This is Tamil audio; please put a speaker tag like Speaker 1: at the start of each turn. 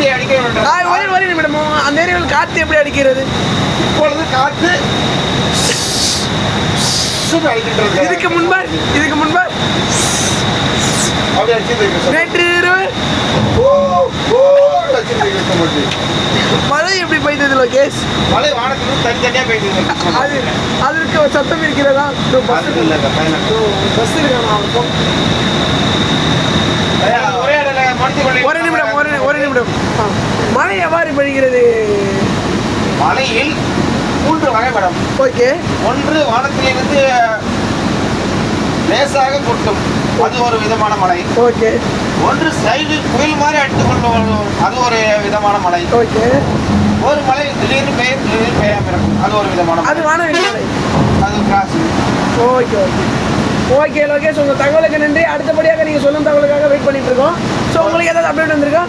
Speaker 1: காற்று அடிக்க
Speaker 2: ஒரே நிமிடம். அந்த ஏரியாவில் காற்று எப்படி அடிக்கிறது?
Speaker 1: இப்பொழுது காற்று அடிக்கின்றது.
Speaker 2: இதுக்கு முன்பா
Speaker 1: அப்படி அடிச்சிட்டு
Speaker 2: நேற்று இரவு மழை எப்படி பெய்தது லோகேஷ்?
Speaker 1: மழை வானத்திலிருந்து தனித்தனியா பெய்யுது.
Speaker 2: அதற்கு ஒரு சத்தம் இருக்கிறதா? பஸ் இருக்கானா? ஒரு நிமிடம். மழை எவ்வாறு பெய்கிறது?
Speaker 1: மழையில் 3 வகைப்படும்.
Speaker 2: ஓகே.
Speaker 1: ஒன்று வானத்திலிருந்து லேசாக கொட்டும், அது ஒரு விதமான மழை.
Speaker 2: ஓகே.
Speaker 1: ஒன்று சைடு புயல் மாதிரி அடித்துக்கொள்ளும், அது ஒரு விதமான மழை.
Speaker 2: ஓகே.
Speaker 1: ஒரு மழை திடீர்னு பெய்யாம இருக்கும், அது ஒரு விதமான மழை.
Speaker 2: அது வானவில் மழை,
Speaker 1: அது கிராஸ்.
Speaker 2: ஓகே லோகேஷ், உங்கள் தகவலுக்கு நன்றி. அடுத்தபடியாக நீங்கள் சொல்லும் தகவலுக்காக வெயிட் பண்ணிட்டு இருக்கோம். ஸோ உங்களுக்கு ஏதாவது அப்டேட் வந்திருக்கா?